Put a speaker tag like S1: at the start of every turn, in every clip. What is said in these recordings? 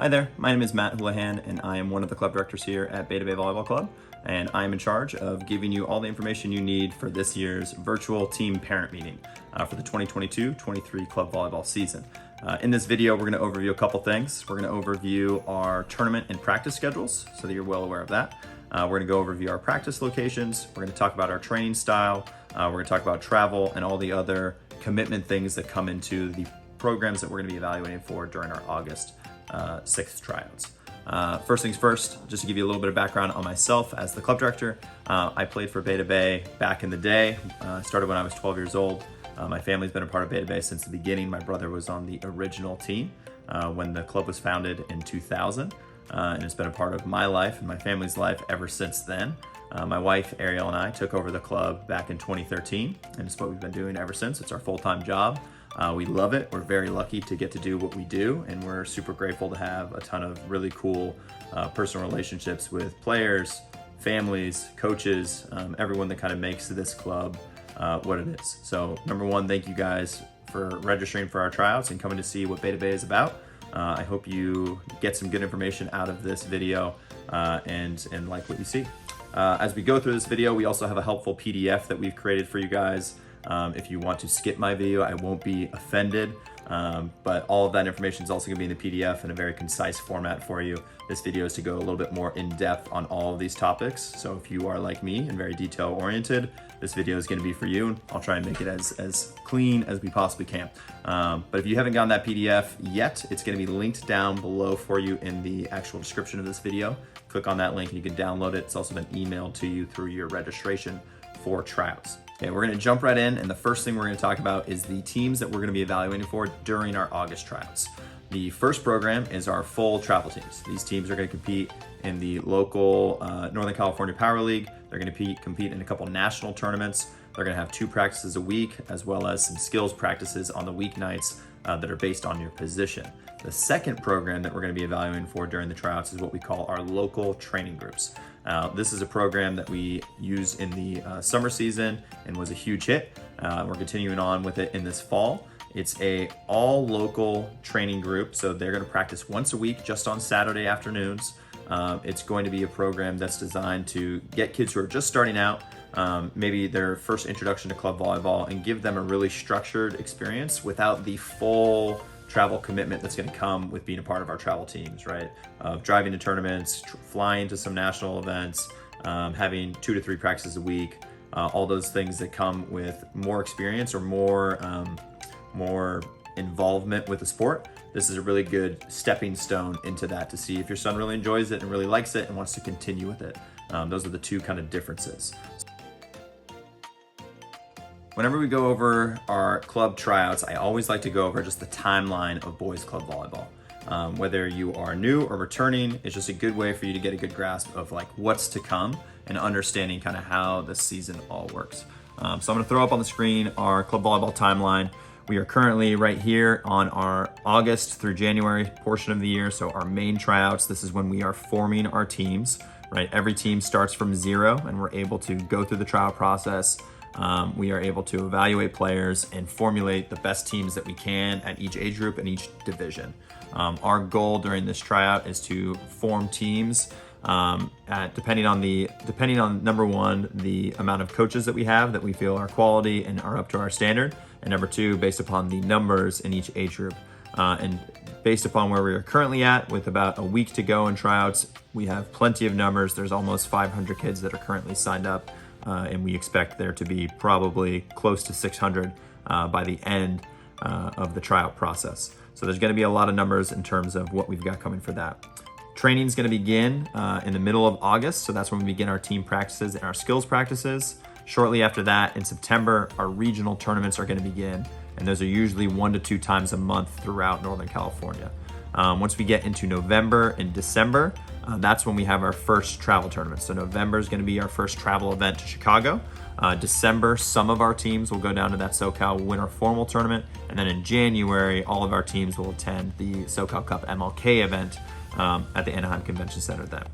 S1: Hi there, my name is Matt Houlihan and I am one of the club directors here at Beta Bay Volleyball Club, and I am in charge of giving you all the information you need for this year's virtual team parent meeting for the 2022-23 club volleyball season. In this video, we're going to overview a couple things. We're going to overview our tournament and practice schedules so that you're well aware of that. We're going to go overview our practice locations. We're going to talk about our training style. We're going to talk about travel and all the other commitment things that come into the programs that we're going to be evaluating for during our August 6th tryouts. First things first, just to give you a little bit of background on myself as the club director. I played for Beta Bay back in the day. Started when I was 12 years old. My family's been a part of Beta Bay since the beginning. My brother was on the original team when the club was founded in 2000. And it's been a part of my life and my family's life ever since then. My wife, Ariel, and I took over the club back in 2013, and it's what we've been doing ever since. It's our full-time job. We love it. We're very lucky to get to do what we do, and we're super grateful to have a ton of really cool personal relationships with players, families, coaches, everyone that kind of makes this club what it is. So number one, thank you guys for registering for our tryouts and coming to see what Beta Bay is about. I hope you get some good information out of this video and like what you see. As we go through this video, we also have a helpful PDF that we've created for you guys. If you want to skip my video, I won't be offended, but all of that information is also going to be in the PDF in a very concise format for you. This video is to go a little bit more in depth on all of these topics. So if you are like me and very detail oriented, this video is going to be for you. I'll try and make it as clean as we possibly can. But if you haven't gotten that PDF yet, it's going to be linked down below for you in the actual description of this video. Click on that link and you can download it. It's also been emailed to you through your registration for tryouts. Okay, we're going to jump right in, and the first thing we're going to talk about is the teams that we're going to be evaluating for during our August tryouts. The first program is our full travel teams. These teams are going to compete in the local Northern California Power League. They're going to compete in a couple national tournaments. They're going to have 2 practices a week, as well as some skills practices on the weeknights that are based on your position. The second program that we're going to be evaluating for during the tryouts is what we call our local training groups. This is a program that we used in the summer season and was a huge hit. We're continuing on with it in this fall. It's a all local training group, so they're going to practice once a week just on Saturday afternoons. It's going to be a program that's designed to get kids who are just starting out, maybe their first introduction to club volleyball, and give them a really structured experience without the full travel commitment that's going to come with being a part of our travel teams, right? Driving to tournaments, flying to some national events, having 2 to 3 practices a week, all those things that come with more experience or more involvement with the sport. This is a really good stepping stone into that to see if your son really enjoys it and really likes it and wants to continue with it. Those are the 2 kind of differences. Whenever we go over our club tryouts, I always like to go over just the timeline of boys club volleyball. Whether you are new or returning, it's just a good way for you to get a good grasp of like what's to come and understanding kind of how the season all works. So I'm going to throw up on the screen our club volleyball timeline. We are currently right here on our August through January portion of the year. So our main tryouts, this is when we are forming our teams, right? Every team starts from 0 and we're able to go through the trial process. We are able to evaluate players and formulate the best teams that we can at each age group and each division. Our goal during this tryout is to form teams depending on number one, the amount of coaches that we have that we feel are quality and are up to our standard, and number 2, based upon the numbers in each age group. And based upon where we are currently at, with about a week to go in tryouts, we have plenty of numbers. There's almost 500 kids that are currently signed up. And we expect there to be probably close to 600 by the end of the tryout process. So there's going to be a lot of numbers in terms of what we've got coming for that. Training is going to begin in the middle of August, so that's when we begin our team practices and our skills practices. Shortly after that, in September, our regional tournaments are going to begin, and those are usually 1 to 2 times a month throughout Northern California. Once we get into November and December, that's when we have our first travel tournament. So November is going to be our first travel event to Chicago. December, some of our teams will go down to that SoCal Winter Formal Tournament. And then in January, all of our teams will attend the SoCal Cup MLK event at the Anaheim Convention Center then.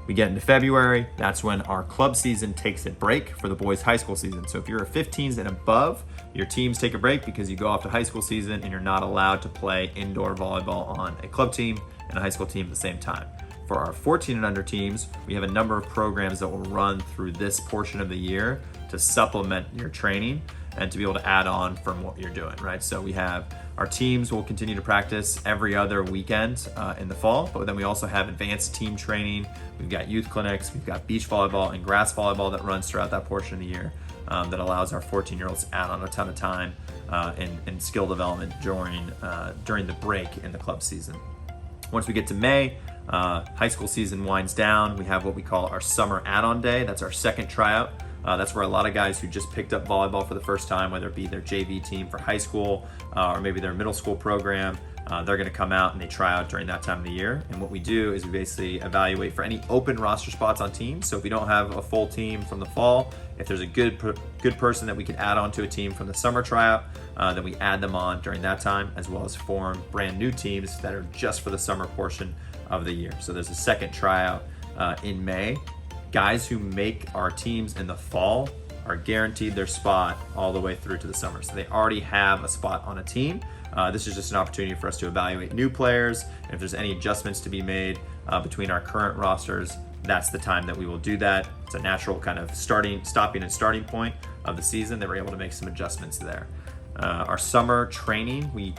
S1: We get into February, that's when our club season takes a break for the boys' high school season. So if you're a 15s and above, your teams take a break because you go off to high school season and you're not allowed to play indoor volleyball on a club team and a high school team at the same time. For our 14 and under teams, we have a number of programs that will run through this portion of the year to supplement your training and to be able to add on from what you're doing, right? So we have our teams will continue to practice every other weekend in the fall, but then we also have advanced team training. We've got youth clinics, we've got beach volleyball and grass volleyball that runs throughout that portion of the year that allows our 14-year-olds to add on a ton of time in skill development during the break in the club season. Once we get to May, high school season winds down. We have what we call our summer add-on day. That's our second tryout. That's where a lot of guys who just picked up volleyball for the first time, whether it be their JV team for high school or maybe their middle school program, they're going to come out and they try out during that time of the year. And what we do is we basically evaluate for any open roster spots on teams. So if we don't have a full team from the fall, if there's a good person that we could add on to a team from the summer tryout, then we add them on during that time, as well as form brand new teams that are just for the summer portion of the year. So there's a second tryout in May. Guys who make our teams in the fall are guaranteed their spot all the way through to the summer. So they already have a spot on a team. This is just an opportunity for us to evaluate new players. And if there's any adjustments to be made between our current rosters, that's the time that we will do that. It's a natural kind of stopping and starting point of the season that we're able to make some adjustments there. Our summer training, we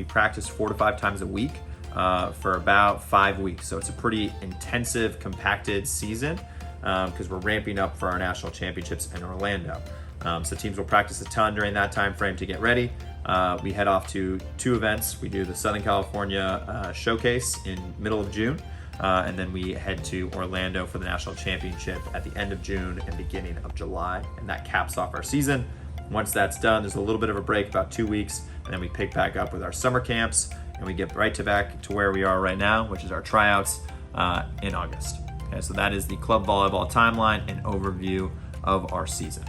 S1: practice 4 to 5 times a week for about 5 weeks. So it's a pretty intensive, compacted season because we're ramping up for our national championships in Orlando. So teams will practice a ton during that time frame to get ready. We head off to 2 events. We do the Southern California Showcase in middle of June, and then we head to Orlando for the national championship at the end of June and beginning of July, and that caps off our season. Once that's done, there's a little bit of a break, about 2 weeks, and then we pick back up with our summer camps, and we get back to where we are right now, which is our tryouts in August. Okay, so that is the club volleyball timeline and overview of our season.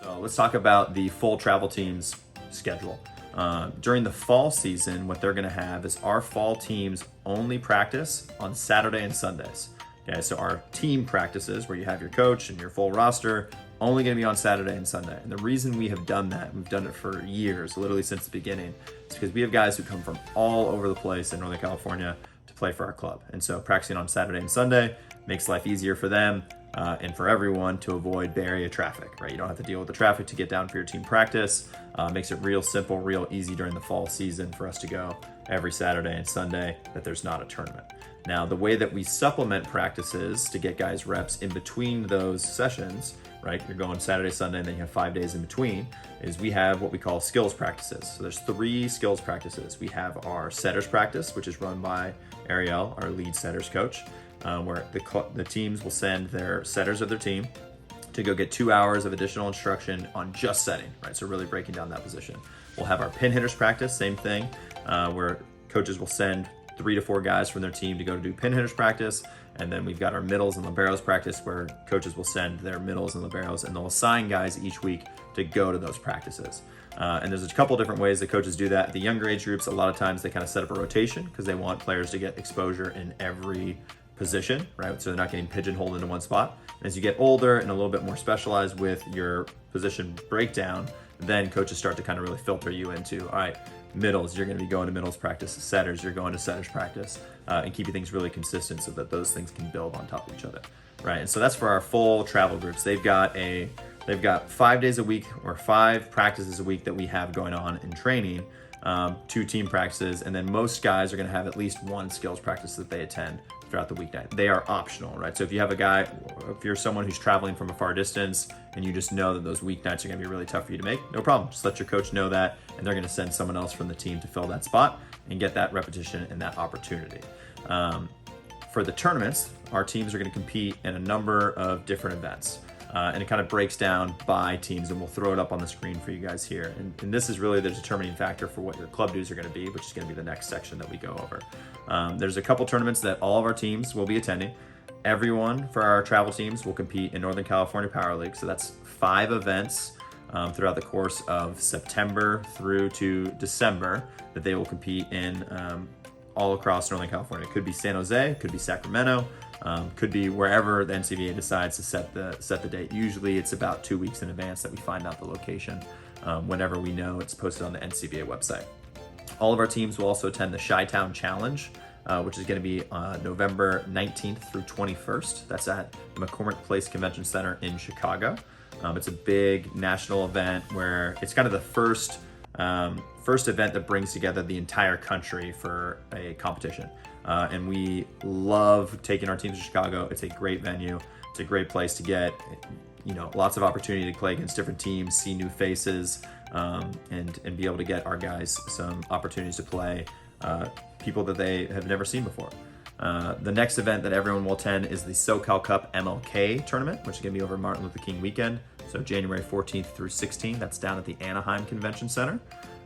S1: So let's talk about the full travel team's schedule. During the fall season, what they're gonna have is our fall teams only practice on Saturday and Sundays. Okay, so our team practices where you have your coach and your full roster, only gonna be on Saturday and Sunday. And the reason we have done that, we've done it for years, literally since the beginning, is because we have guys who come from all over the place in Northern California to play for our club. And so practicing on Saturday and Sunday makes life easier for them and for everyone to avoid Bay Area traffic, right? You don't have to deal with the traffic to get down for your team practice. Makes it real simple, real easy during the fall season for us to go every Saturday and Sunday that there's not a tournament. Now, the way that we supplement practices to get guys reps in between those sessions, right? You're going Saturday, Sunday, and then you have 5 days in between, is we have what we call skills practices. So there's 3 skills practices. We have our setters practice, which is run by Ariel, our lead setters coach, where the teams will send their setters of their team to go get 2 hours of additional instruction on just setting, right? So really breaking down that position. We'll have our pin hitters practice, same thing, where coaches will send 3 to 4 guys from their team to go to do pin hitters practice. And then we've got our middles and liberos practice where coaches will send their middles and liberos and they'll assign guys each week to go to those practices. And there's a couple different ways that coaches do that. The younger age groups, a lot of times they kind of set up a rotation because they want players to get exposure in every position, right? So they're not getting pigeonholed into one spot. And as you get older and a little bit more specialized with your position breakdown, then coaches start to kind of really filter you into, all right, middles, you're going to be going to middles practice. Setters, you're going to setters practice, and keeping things really consistent so that those things can build on top of each other, right? And so that's for our full travel groups. They've got 5 days a week or 5 practices a week that we have going on in training, 2 team practices, and then most guys are going to have at least 1 skills practice that they attend throughout the weeknight. They are optional, right? So if you have if you're someone who's traveling from a far distance and you just know that those weeknights are gonna be really tough for you to make, no problem. Just let your coach know that and they're gonna send someone else from the team to fill that spot and get that repetition and that opportunity. For the tournaments, our teams are gonna compete in a number of different events. And it kind of breaks down by teams, and we'll throw it up on the screen for you guys here. And this is really the determining factor for what your club dues are going to be, which is going to be the next section that we go over. There's a couple tournaments that all of our teams will be attending. Everyone for our travel teams will compete in Northern California Power League. So that's 5 events throughout the course of September through to December that they will compete in all across Northern California. It could be San Jose, it could be Sacramento, could be wherever the NCBA decides to set the date. Usually it's about 2 weeks in advance that we find out the location, whenever we know it's posted on the NCBA website. All of our teams will also attend the Chi-Town Challenge, which is going to be November 19th through 21st. That's at McCormick Place Convention Center in Chicago. It's a big national event where it's kind of the first event that brings together the entire country for a competition. And we love taking our teams to Chicago. It's a great venue. It's a great place to get, lots of opportunity to play against different teams, see new faces, and be able to get our guys some opportunities to play people that they have never seen before. The next event that everyone will attend is the SoCal Cup MLK tournament, which is going to be over Martin Luther King weekend. So January 14th through 16th. That's down at the Anaheim Convention Center.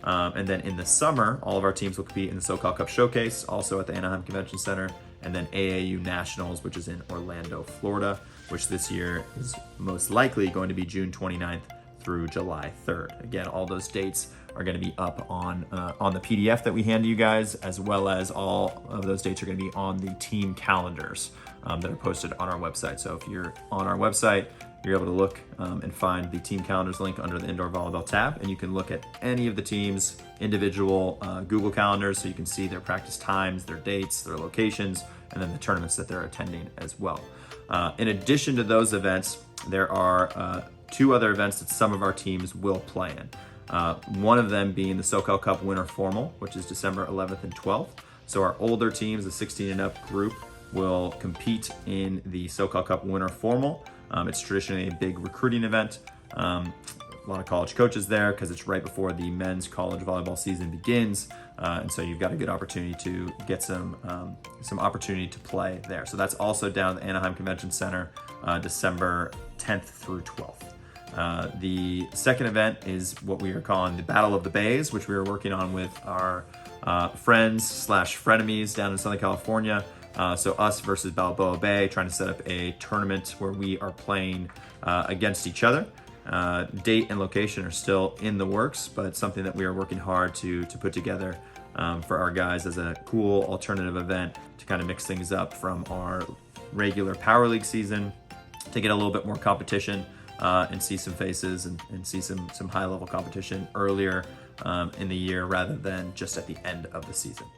S1: And then in the summer, all of our teams will compete in the SoCal Cup Showcase, also at the Anaheim Convention Center. And then AAU Nationals, which is in Orlando, Florida, which this year is most likely going to be June 29th through July 3rd. Again, all those dates are going to be up on the PDF that we hand to you guys, as well as all of those dates are going to be on the team calendars that are posted on our website. So if you're on our website, you're able to look and find the team calendars link under the indoor volleyball tab, and you can look at any of the teams' individual Google calendars, so you can see their practice times, their dates, their locations, and then the tournaments that they're attending as well. In addition to those events, there are 2 other events that some of our teams will play in. One of them being the SoCal Cup Winter Formal, which is December 11th and 12th. So our older teams, the 16 and up group, will compete in the SoCal Cup Winter Formal. It's traditionally a big recruiting event. A lot of college coaches there because it's right before the men's college volleyball season begins. And so you've got a good opportunity to get some opportunity to play there. So that's also down at the Anaheim Convention Center, December 10th through 12th. The second event is what we are calling the Battle of the Bays, which we are working on with our friends/frenemies down in Southern California. So us versus Balboa Bay, trying to set up a tournament where we are playing against each other. Date and location are still in the works, but it's something that we are working hard to put together for our guys as a cool alternative event to kind of mix things up from our regular Power League season, to get a little bit more competition and see some faces and see some high level competition earlier in the year rather than just at the end of the season.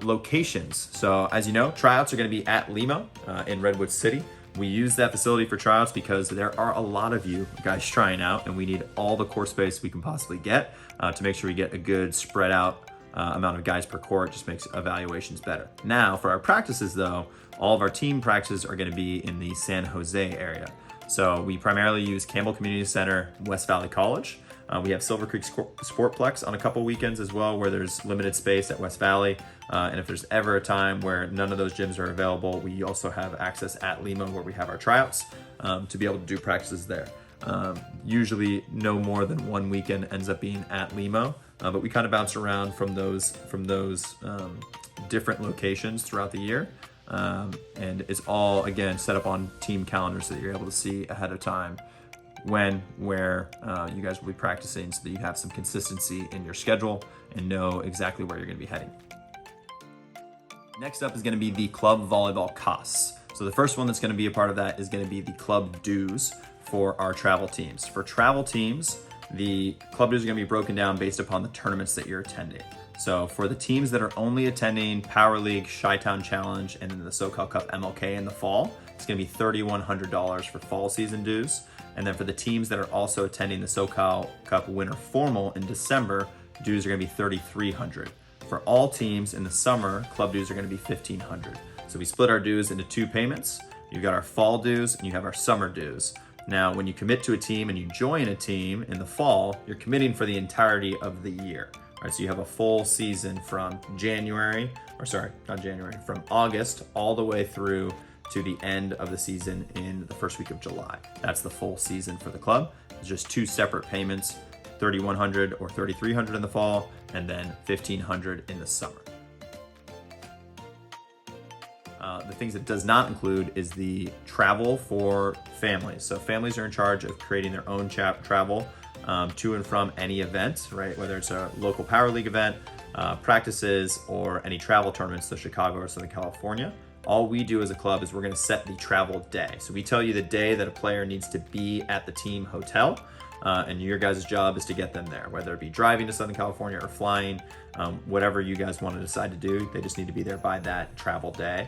S1: Locations. So as you know, tryouts are going to be at Limo in Redwood City. We use that facility for tryouts because there are a lot of you guys trying out, and we need all the court space we can possibly get to make sure we get a good spread out amount of guys per court. Just makes evaluations better. Now for our practices though, all of our team practices are going to be in the San Jose area. So we primarily use Campbell Community Center, West Valley College. We have Silver Creek Sportplex on a couple weekends as well, where there's limited space at West Valley. And if there's ever a time where none of those gyms are available, we also have access at Lima, where we have our tryouts, to be able to do practices there. Usually no more than one weekend ends up being at Limo, but we kind of bounce around from those different locations throughout the year. And it's all, again, set up on team calendars so that you're able to see ahead of time where you guys will be practicing, so that you have some consistency in your schedule and know exactly where you're going to be heading. Next up is going to be the club volleyball costs. So the first one that's going to be a part of that is going to be the club dues for our travel teams. For travel teams, the club dues are going to be broken down based upon the tournaments that you're attending. So for the teams that are only attending Power League, Chi-Town Challenge, and then the SoCal Cup MLK in the fall, it's going to be $3,100 for fall season dues. And then for the teams that are also attending the SoCal Cup Winter Formal in December, dues are going to be $3,300. For all teams in the summer, club dues are going to be $1,500. So we split our dues into 2 payments. You've got our fall dues and you have our summer dues. Now, when you commit to a team and you join a team in the fall, you're committing for the entirety of the year. All right, so you have a full season from from August all the way through to the end of the season in the first week of July. That's the full season for the club. It's just 2 separate payments, $3,100 or $3,300 in the fall, and then $1,500 in the summer. The things it does not include is the travel for families. So families are in charge of creating their own travel to and from any event, right? Whether it's a local Power League event, practices or any travel tournaments to Chicago or Southern California. All we do as a club is we're going to set the travel day. So we tell you the day that a player needs to be at the team hotel, and your guys' job is to get them there, whether it be driving to Southern California or flying, whatever you guys want to decide to do. They just need to be there by that travel day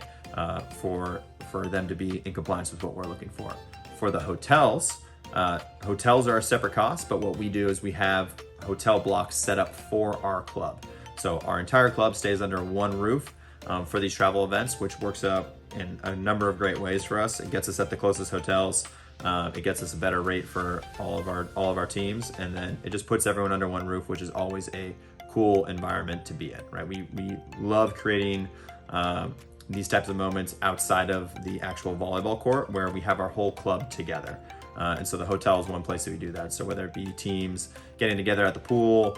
S1: for them to be in compliance with what we're looking for. For the hotels, hotels are a separate cost, but what we do is we have hotel blocks set up for our club. So our entire club stays under one roof for these travel events, which works out in a number of great ways for us. It gets us at the closest hotels. It gets us a better rate for all of our teams, and then it just puts everyone under one roof, which is always a cool environment to be in, right? We love creating these types of moments outside of the actual volleyball court, where we have our whole club together. And so the hotel is one place that we do that. So whether it be teams getting together at the pool,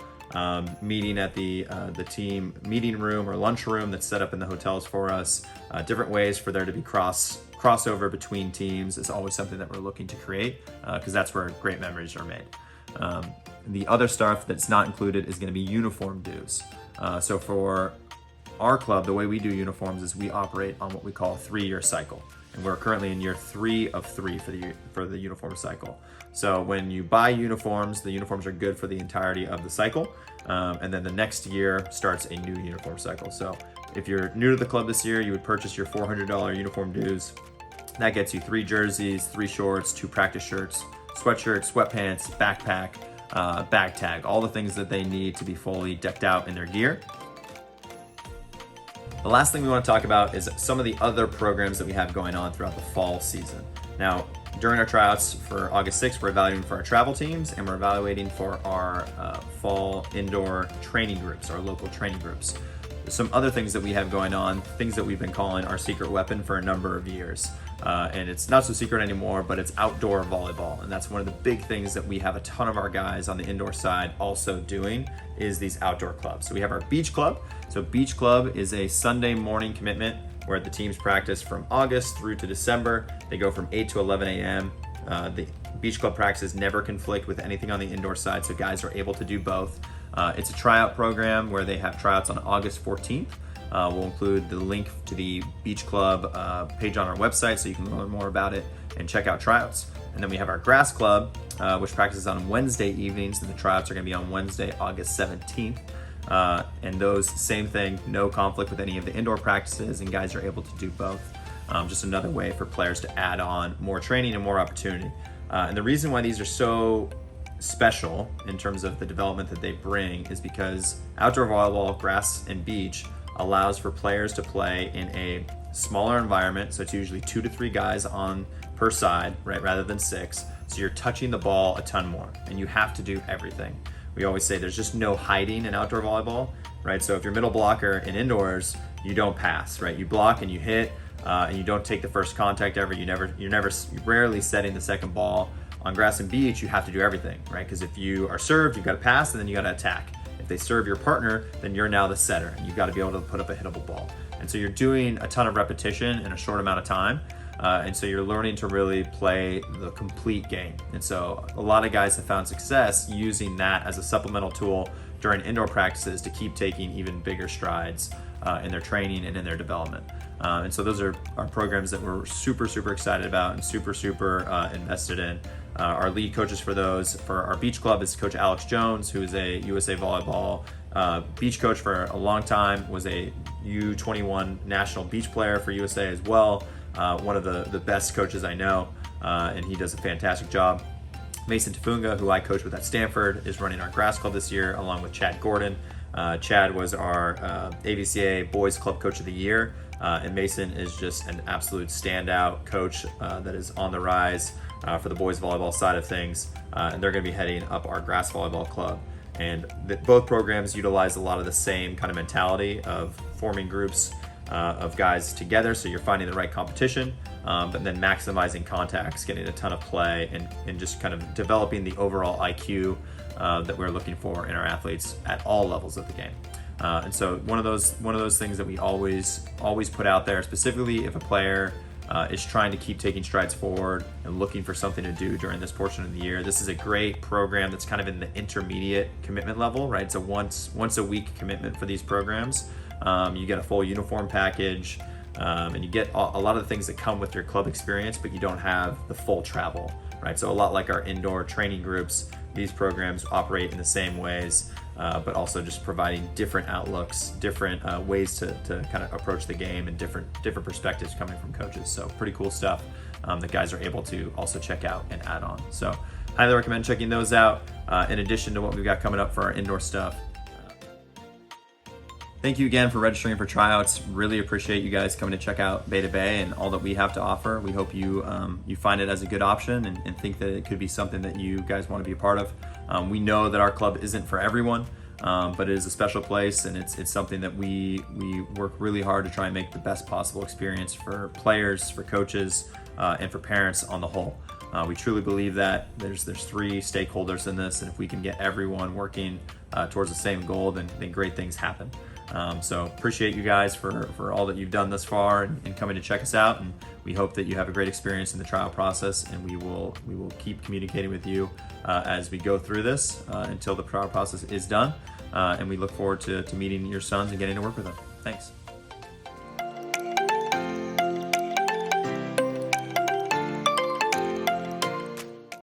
S1: meeting at the team meeting room or lunch room that's set up in the hotels for us, different ways for there to be crossover between teams is always something that we're looking to create, because that's where great memories are made. The other stuff that's not included is going to be uniform dues. So for our club, the way we do uniforms is we operate on what we call a 3-year cycle. And we're currently in year 3 of 3 for the uniform cycle. So when you buy uniforms, the uniforms are good for the entirety of the cycle. And then the next year starts a new uniform cycle. So if you're new to the club this year, you would purchase your $400 uniform dues. That gets you 3 jerseys, 3 shorts, 2 practice shirts, sweatshirts, sweatpants, backpack, bag tag, all the things that they need to be fully decked out in their gear. The last thing we want to talk about is some of the other programs that we have going on throughout the fall season. Now, during our tryouts for August 6th, we're evaluating for our travel teams, and we're evaluating for our fall indoor training groups, our local training groups. Some other things that we have going on, things that we've been calling our secret weapon for a number of years. And it's not so secret anymore, but it's outdoor volleyball. And that's one of the big things that we have a ton of our guys on the indoor side also doing is these outdoor clubs. So we have our beach club. So beach club is a Sunday morning commitment where the teams practice from August through to December. They go from 8 to 11 a.m. The beach club practices never conflict with anything on the indoor side, so guys are able to do both. It's a tryout program where they have tryouts on August 14th. We'll include the link to the beach club page on our website so you can learn more about it and check out tryouts. And then we have our grass club, which practices on Wednesday evenings, and the tryouts are going to be on Wednesday, August 17th. And those, same thing, no conflict with any of the indoor practices, and guys are able to do both. Just another way for players to add on more training and more opportunity. And the reason why these are so special in terms of the development that they bring is because outdoor volleyball, grass and beach, allows for players to play in a smaller environment. So it's usually 2 to 3 guys on per side, right, rather than 6. So you're touching the ball a ton more, and you have to do everything. We always say there's just no hiding in outdoor volleyball, right? So if you're middle blocker in indoors, you don't pass, right? You block and you hit, and you don't take the first contact ever. You're rarely setting the second ball. On grass and beach, you have to do everything, right? Because if you are served, you've got to pass, and then you got to attack. If they serve your partner, then you're now the setter, and you've got to be able to put up a hittable ball. And so you're doing a ton of repetition in a short amount of time. And so you're learning to really play the complete game. And so a lot of guys have found success using that as a supplemental tool during indoor practices to keep taking even bigger strides in their training and in their development. And so those are our programs that we're super, super excited about and super, super invested in. Our lead coaches for those, for our beach club, is Coach Alex Jones, who is a USA Volleyball beach coach for a long time, was a U21 national beach player for USA as well. One of the best coaches I know, and he does a fantastic job. Mason Tafunga, who I coach with at Stanford, is running our grass club this year, along with Chad Gordon. Chad was our AVCA Boys Club Coach of the Year, and Mason is just an absolute standout coach that is on the rise for the boys volleyball side of things, and they're going to be heading up our grass volleyball club. And both programs utilize a lot of the same kind of mentality of forming groups of guys together, so you're finding the right competition, but then maximizing contacts, getting a ton of play, and just kind of developing the overall IQ that we're looking for in our athletes at all levels of the game. And so one of those things that we always put out there, specifically if a player is trying to keep taking strides forward and looking for something to do during this portion of the year. This is a great program that's kind of in the intermediate commitment level, right? It's a once a week commitment for these programs. You get a full uniform package, and you get a lot of the things that come with your club experience, but you don't have the full travel, right? So a lot like our indoor training groups, these programs operate in the same ways, but also just providing different outlooks, different ways to kind of approach the game, and different perspectives coming from coaches. So pretty cool stuff that guys are able to also check out and add on. So highly recommend checking those out in addition to what we've got coming up for our indoor stuff. Thank you again for registering for tryouts. Really appreciate you guys coming to check out Beta Bay and all that we have to offer. We hope you find it as a good option and think that it could be something that you guys want to be a part of. We know that our club isn't for everyone, but it is a special place, and it's something that we work really hard to try and make the best possible experience for players, for coaches, and for parents on the whole. We truly believe that there's three stakeholders in this, and if we can get everyone working towards the same goal, then great things happen. So appreciate you guys for all that you've done thus far and coming to check us out, and we hope that you have a great experience in the trial process, and we will keep communicating with you as we go through this until the trial process is done, and we look forward to meeting your sons and getting to work with them. Thanks.